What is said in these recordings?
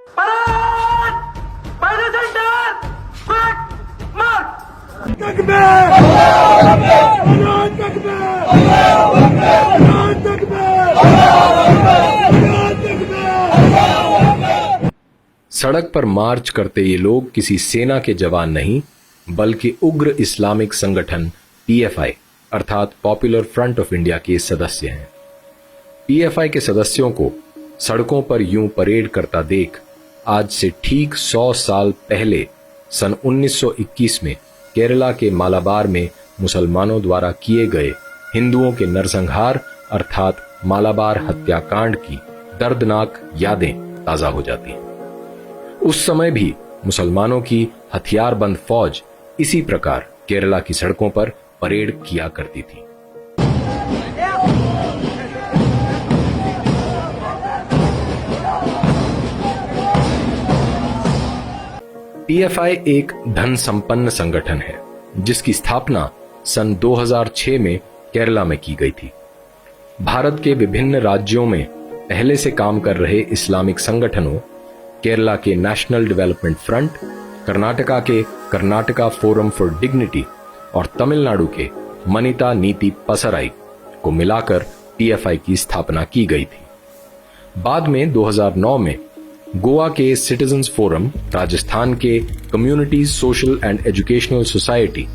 सड़क पर मार्च करते ये लोग किसी सेना के जवान नहीं बल्कि उग्र इस्लामिक संगठन पीएफआई अर्थात पॉपुलर फ्रंट ऑफ इंडिया के सदस्य हैं। पीएफआई के सदस्यों को सड़कों पर यूं परेड करता देख आज से ठीक 100 साल पहले सन 1921 में केरला के मालाबार में मुसलमानों द्वारा किए गए हिंदुओं के नरसंहार अर्थात मालाबार हत्याकांड की दर्दनाक यादें ताजा हो जाती हैं। उस समय भी मुसलमानों की हथियारबंद फौज इसी प्रकार केरला की सड़कों पर परेड किया करती थी। पीएफआई एक धन संपन्न संगठन है जिसकी स्थापना सन 2006 में केरला में की गई थी। भारत के विभिन्न राज्यों में पहले से काम कर रहे इस्लामिक संगठनों केरला के नेशनल डेवलपमेंट फ्रंट, कर्नाटका के कर्नाटका फोरम फॉर डिग्निटी और तमिलनाडु के मनिता नीति पसराई को मिलाकर पीएफआई की स्थापना की गई थी। बाद में 2009 में गोवा के सिटीजन्स फोरम, राजस्थान के community social and educational society,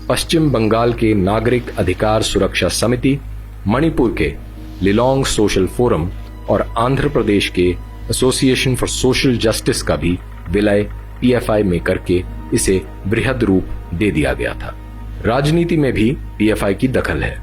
Paschim Bangal के नागरिक अधिकार सुरक्षा समिति, मणिपुर के लिलोंग सोशल फोरम और आंध्र प्रदेश के एसोसिएशन फॉर सोशल जस्टिस का भी विलय पीएफआई में करके इसे बृहद रूप दे दिया गया था। राजनीति में भी पीएफआई की दखल है।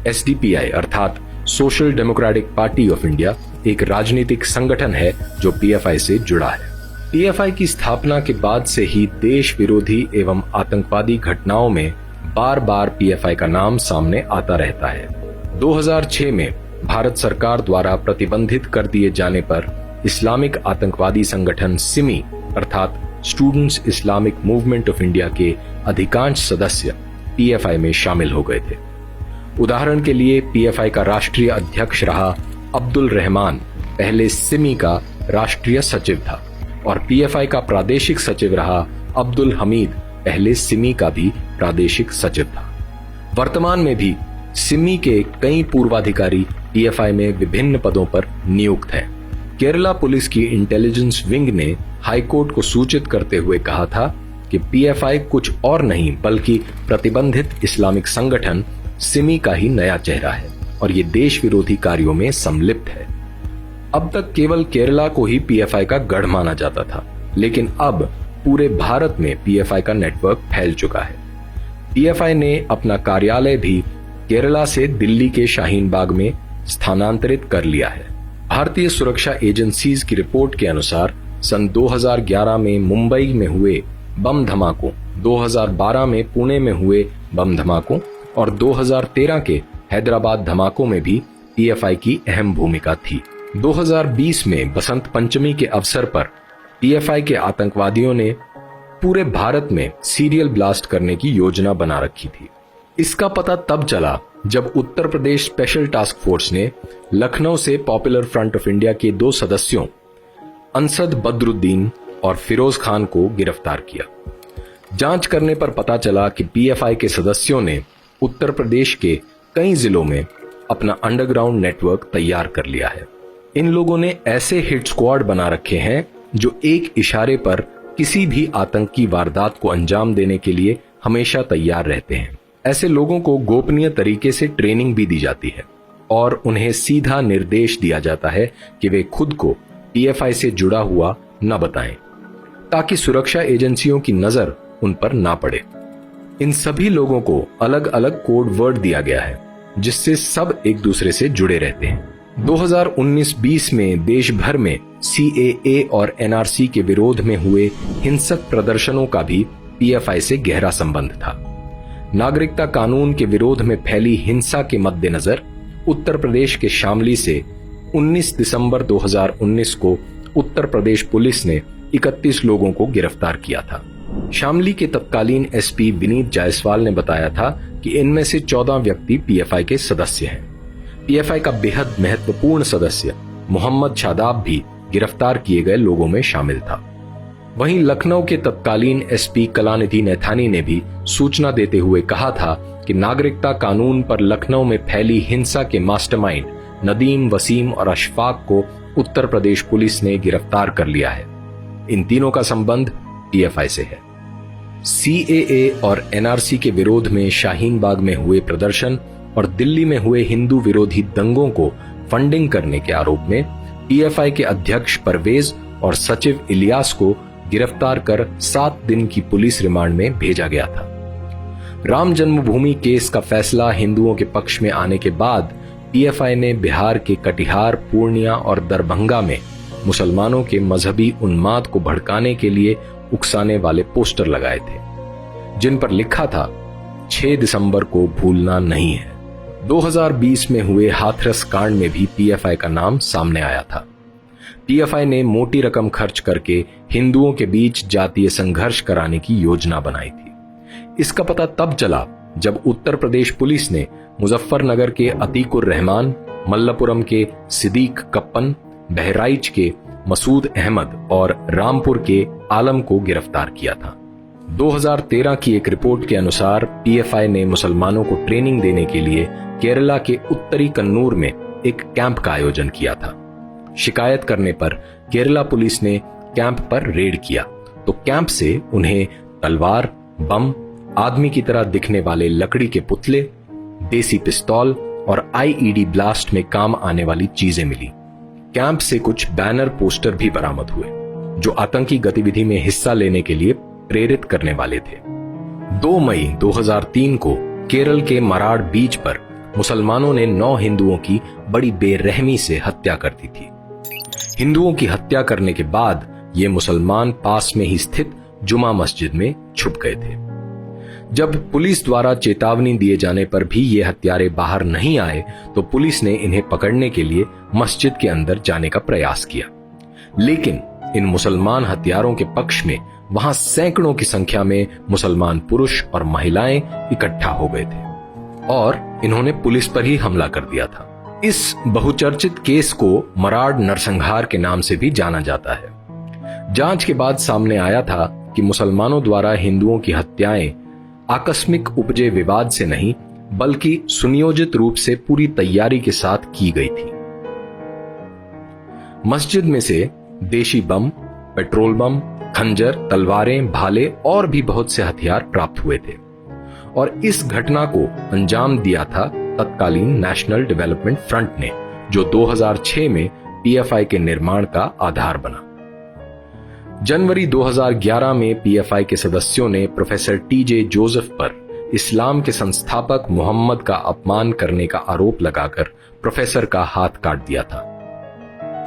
एसडीपीआई अर्थात social democratic party of India एक राजनीतिक संगठन है जो पीएफआई से जुड़ा है। पीएफआई की स्थापना के बाद से ही देश विरोधी एवं आतंकवादी घटनाओं में बार बार पीएफआई का नाम सामने आता रहता है। 2006 में भारत सरकार द्वारा प्रतिबंधित कर दिए जाने पर इस्लामिक आतंकवादी संगठन सिमी अर्थात students Islamic movement of India के अधिकांश सदस्य पीएफआई में शामिल हो गए थे। उदाहरण के लिए पीएफआई का राष्ट्रीय अध्यक्ष रहा अब्दुल रहमान पहले सिमी का राष्ट्रीय सचिव था और पीएफआई का प्रादेशिक सचिव रहा अब्दुल हमीद पहले सिमी का भी प्रादेशिक सचिव था। वर्तमान में भी सिमी के कई पूर्वाधिकारी पीएफआई में विभिन्न पदों पर नियुक्त हैं। केरला पुलिस की इंटेलिजेंस विंग ने हाईकोर्ट को सूचित करते हुए कहा था कि पीएफआई कुछ और नहीं बल्कि प्रतिबंधित इस्लामिक संगठन सिमी का ही नया चेहरा है और ये देश विरोधी कार्यों में सम्मिलित है। अब तक केवल केरला को ही पीएफआई का गढ़ माना जाता था, लेकिन अब पूरे भारत में पीएफआई का नेटवर्क फैल चुका है। पीएफआई ने अपना कार्यालय भी केरला से दिल्ली के शाहीन बाग में स्थानांतरित कर लिया है। भारतीय सुरक्षा एजेंसीज की रिपोर्ट के अनुसार सन 2011 में मुंबई में हुए बम धमाकों, 2012 में पुणे में हुए बम धमाकों और 2013 के हैदराबाद धमाकों में भी पीएफआई की अहम भूमिका थी। 2020 में बसंत पंचमी के अवसर पर पीएफआई के आतंकवादियों ने पूरे भारत में सीरियल ब्लास्ट करने की योजना बना रखी थी। इसका पता तब चला जब Uttar Pradesh special task force ने लखनऊ से पॉपुलर फ्रंट ऑफ इंडिया के 2 सदस्यों अंसद बदरुद्दीन और फिरोज खान को गिरफ्तार किया। जांच करने पर पता चला कि पीएफआई के सदस्यों ने उत्तर प्रदेश के कई जिलों में अपना अंडरग्राउंड नेटवर्क तैयार कर लिया है। इन लोगों ने ऐसे हिट स्क्वाड बना रखे हैं जो एक इशारे पर किसी भी आतंकी वारदात को अंजाम देने के लिए हमेशा तैयार रहते हैं। ऐसे लोगों को गोपनीय तरीके से ट्रेनिंग भी दी जाती है और उन्हें सीधा निर्देश दिया जाता है कि वे खुद को पीएफआई से जुड़ा हुआ न बताएं, ताकि सुरक्षा एजेंसियों की नजर उन पर ना पड़े। इन सभी लोगों को अलग अलग कोड वर्ड दिया गया है जिससे सब एक दूसरे से जुड़े रहते हैं। 2019-20 में देश भर में सीएए और एनआरसी के विरोध में हुए हिंसक प्रदर्शनों का भी पीएफआई से गहरा संबंध था। नागरिकता कानून के विरोध में फैली हिंसा के मद्देनजर उत्तर प्रदेश के शामली से 19 दिसंबर 2019 को उत्तर प्रदेश पुलिस ने 31 लोगों को गिरफ्तार किया था। शामली के तत्कालीन एसपी विनीत जायसवाल ने बताया था कि इनमें से 14 व्यक्ति पीएफआई के सदस्य हैं। पीएफआई का बेहद महत्वपूर्ण सदस्य मोहम्मद शादाब भी गिरफ्तार किए गए लोगों में शामिल था। वहीं लखनऊ के तत्कालीन एसपी कलानिधि नैथानी ने भी सूचना देते हुए कहा था कि नागरिकता कानून पर लखनऊ में फैली हिंसा के मास्टरमाइंड नदीम, वसीम और अशफाक को उत्तर प्रदेश पुलिस ने गिरफ्तार कर लिया है। इन तीनों का संबंध पीएफआई से है। सीएए और एनआरसी के विरोध में शाहीन बाग में हुए प्रदर्शन और दिल्ली में हुए हिंदू विरोधी दंगों को फंडिंग करने के आरोप में पीएफआई के अध्यक्ष परवेज और सचिव इलियास को गिरफ्तार कर 7 दिन की पुलिस रिमांड में भेजा गया था। राम जन्मभूमि केस का फैसला हिंदुओं के पक्ष में आने के बाद पीएफआई ने बिहार के कटिहार, पूर्णिया और दरभंगा में मुसलमानों के मजहबी उन्माद को भड़काने के लिए उकसाने वाले पोस्टर लगाए थे, जिन पर लिखा था 6 दिसंबर को भूलना नहीं है। 2020 में हुए हाथरस कांड में भी पीएफआई का नाम सामने आया था। पीएफआई ने मोटी रकम खर्च करके हिंदुओं के बीच जातीय संघर्ष कराने की योजना बनाई थी। इसका पता तब चला जब उत्तर प्रदेश पुलिस ने मुजफ्फरनगर के अतीकुर रहमान, मल्लापुरम के सिद्दीक कप्पन, बहराइच के मसूद अहमद और रामपुर के आलम को गिरफ्तार किया था। 2013 की एक रिपोर्ट के अनुसार पीएफआई ने मुसलमानों को ट्रेनिंग देने के लिए केरला के उत्तरी कन्नूर में एक कैंप का आयोजन किया था। शिकायत करने पर केरला पुलिस ने कैंप पर रेड किया तो कैंप से उन्हें तलवार, बम, आदमी की तरह दिखने वाले लकड़ी के पुतले, देसी पिस्तौल और आईईडी ब्लास्ट में काम आने वाली चीजें मिली। कैंप से कुछ बैनर पोस्टर भी बरामद हुए जो आतंकी गतिविधि में हिस्सा लेने के लिए प्रेरित करने वाले थे। 2 मई 2003 को केरल के मराड़ बीच पर मुसलमानों ने 9 हिंदुओं की बड़ी बेरहमी से हत्या कर दी थी। हिंदुओं की हत्या करने के बाद ये मुसलमान पास में ही स्थित जुमा मस्जिद में छुप गए थे। जब पुलिस द्वारा चेतावनी दिए जाने पर भी ये हत्यारे बाहर नहीं आए तो पुलिस ने इन्हें पकड़ने के लिए मस्जिद के अंदर जाने का प्रयास किया, लेकिन इन मुसलमान हत्यारों के पक्ष में वहां सैकड़ों की संख्या में मुसलमान पुरुष और महिलाएं इकट्ठा हो गए थे और इन्होंने पुलिस पर ही हमला कर दिया था। इस बहुचर्चित केस को मराड़ नरसंहार के नाम से भी जाना जाता है। जांच के बाद सामने आया था कि मुसलमानों द्वारा हिंदुओं की हत्याएं आकस्मिक उपजे विवाद से नहीं बल्कि सुनियोजित रूप से पूरी तैयारी के साथ की गई थी। मस्जिद में से देशी बम, पेट्रोल बम, खंजर, तलवारें, भाले और भी बहुत से हथियार प्राप्त हुए थे और इस घटना को अंजाम दिया था तत्कालीन नेशनल डेवलपमेंट फ्रंट ने, जो 2006 में पीएफआई के निर्माण का आधार बना। जनवरी 2011 में पीएफआई के सदस्यों ने प्रोफेसर टीजे जोसेफ पर इस्लाम के संस्थापक मोहम्मद का अपमान करने का आरोप लगाकर प्रोफेसर का हाथ काट दिया था।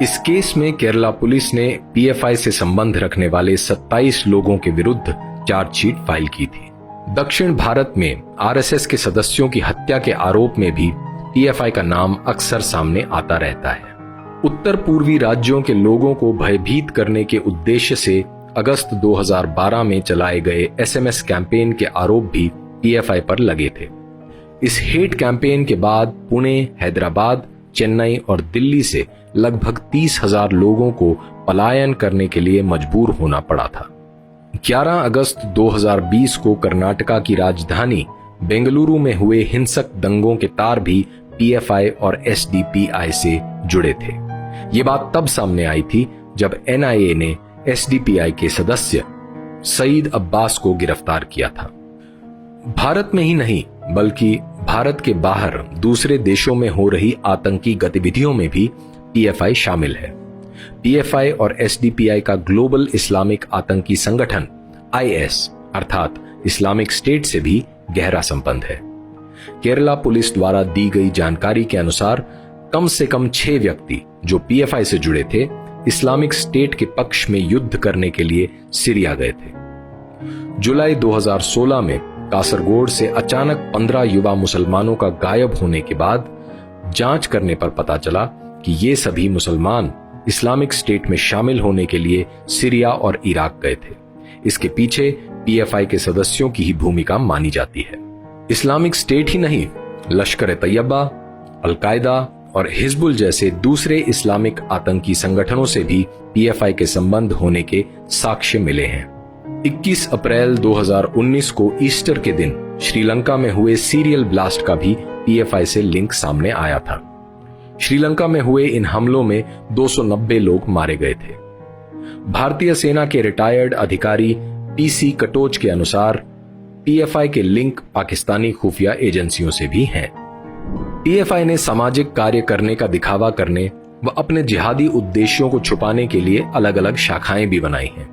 इस केस में केरला पुलिस ने पीएफआई से संबंध रखने वाले 27 लोगों के विरुद्ध चार्जशीट फाइल की थी। दक्षिण भारत में आरएसएस के सदस्यों की हत्या के आरोप में भी पीएफआई का नाम अक्सर सामने आता रहता है। उत्तर पूर्वी राज्यों के लोगों को भयभीत करने के उद्देश्य से अगस्त 2012 में चलाए गए एसएमएस कैंपेन के आरोप भी पीएफआई पर लगे थे। इस हेट कैंपेन के बाद पुणे, हैदराबाद, चेन्नई और दिल्ली से लगभग 30,000 लोगों को पलायन करने के लिए मजबूर होना पड़ा था। 11 अगस्त 2020 को कर्नाटका की राजधानी बेंगलुरु में हुए हिंसक दंगों के तार भी पीएफआई और एसडीपीआई से जुड़े थे। ये बात तब सामने आई थी जब एनआईए ने एसडीपीआई के सदस्य सईद अब्बास को गिरफ्तार किया था। भारत में ही नहीं बल्कि भारत के बाहर दूसरे देशों में हो रही आतंकी गतिविधियों में भी पीएफआई शामिल है। पीएफआई और एसडीपीआई का ग्लोबल इस्लामिक आतंकी संगठन आईएस अर्थात इस्लामिक स्टेट से भी गहरा संबंध है। केरला पुलिस द्वारा दी गई जानकारी के अनुसार कम से कम 6 व्यक्ति जो पीएफआई से जुड़े थे इस्लामिक स्टेट के पक्ष में युद्ध करने के लिए सीरिया गए थे। जुलाई 2016 में कासरगोड से अचानक 15 युवा मुसलमानों का गायब होने के बाद जांच करने पर पता चला कि ये सभी मुसलमान इस्लामिक स्टेट में शामिल होने के लिए सीरिया और इराक गए थे। इसके पीछे पीएफआई के सदस्यों की ही भूमिका मानी जाती है। इस्लामिक स्टेट ही नहीं, लश्कर-ए-तैयबा, अल-कायदा और हिजबुल जैसे दूसरे इस्लामिक आतंकी संगठनों से भी पीएफआई के संबंध होने के साक्ष्य मिले हैं। 21 अप्रैल 2019 को ईस्टर के दिन श्रीलंका में हुए सीरियल ब्लास्ट का भी पीएफआई से लिंक सामने आया था। श्रीलंका में हुए इन हमलों में 290 लोग मारे गए थे। भारतीय सेना के रिटायर्ड अधिकारी पीसी कटोच के अनुसार पीएफआई के लिंक पाकिस्तानी खुफिया एजेंसियों से भी हैं। पीएफआई ने सामाजिक कार्य करने का दिखावा करने व अपने जिहादी उद्देश्यों को छुपाने के लिए अलग अलग शाखाएं भी बनाई हैं,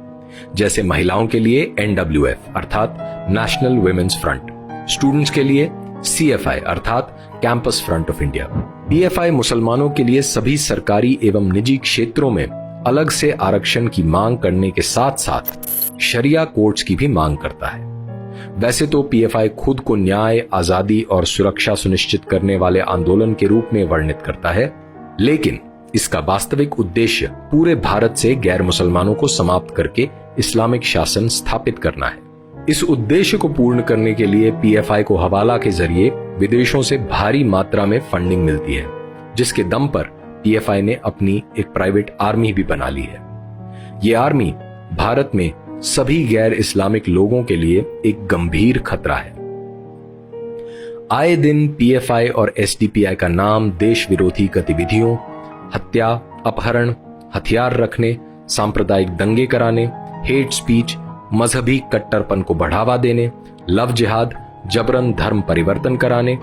जैसे महिलाओं के लिए एनडब्ल्यूएफ अर्थात नेशनल वुमेन्स फ्रंट, स्टूडेंट्स के लिए सीएफआई अर्थात campus front of India. PFI मुसलमानों के लिए सभी सरकारी एवं निजी क्षेत्रों में अलग से आरक्षण की मांग करने के साथ साथ शरिया कोर्ट्स की भी मांग करता है। वैसे तो पीएफआई खुद को न्याय, आजादी और सुरक्षा सुनिश्चित करने वाले आंदोलन के रूप में वर्णित करता है, लेकिन इसका वास्तविक उद्देश्य पूरे भारत से गैर मुसलमानों को समाप्त करके इस्लामिक शासन स्थापित करना है। इस उद्देश्य को पूर्ण करने के लिए पीएफआई को हवाला के जरिए विदेशों से भारी मात्रा में फंडिंग मिलती है, जिसके दम पर पीएफआई ने अपनी एक प्राइवेट आर्मी भी बना ली है। ये आर्मी भारत में सभी गैर इस्लामिक लोगों के लिए एक गंभीर खतरा है। आए दिन पीएफआई और एसडीपीआई का नाम देश विरोधी गतिविधियों, हत्या, अपहरण, हथियार रखने, सांप्रदायिक दंगे कराने, हेट स्पीच, मजहबी कट्टरपन को बढ़ावा देने, लव जिहाद, जबरन धर्म परिवर्तन कराने,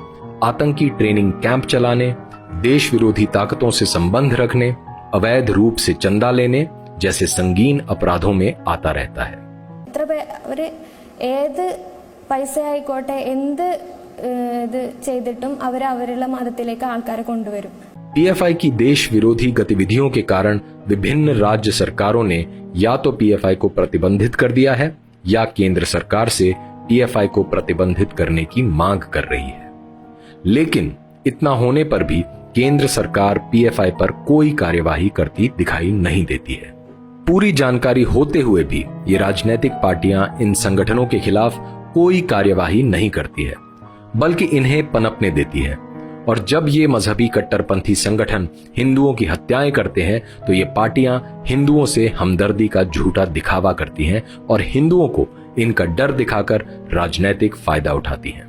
आतंकी ट्रेनिंग कैंप चलाने, देश विरोधी ताकतों से संबंध रखने, अवैध रूप से चंदा लेने जैसे संगीन अपराधों में आता रहता है। पीएफआई की देश विरोधी गतिविधियों के कारण विभिन्न राज्य सरकारों ने या तो पीएफआई को प्रतिबंधित कर दिया है या केंद्र सरकार से पीएफआई को प्रतिबंधित करने की मांग कर रही है। लेकिन इतना होने पर भी केंद्र सरकार पीएफआई पर कोई कार्यवाही करती दिखाई नहीं देती है। पूरी जानकारी होते हुए भी ये राजनीतिक पार्टियां इन संगठनों के खिलाफ कोई कार्यवाही नहीं करती है, बल्कि इन्हें पनपने देती है। और जब ये मजहबी कट्टरपंथी संगठन हिंदुओं की हत्याएं करते हैं तो ये पार्टियां हिंदुओं से हमदर्दी का झूठा दिखावा करती हैं और हिंदुओं को इनका डर दिखाकर राजनीतिक फायदा उठाती हैं।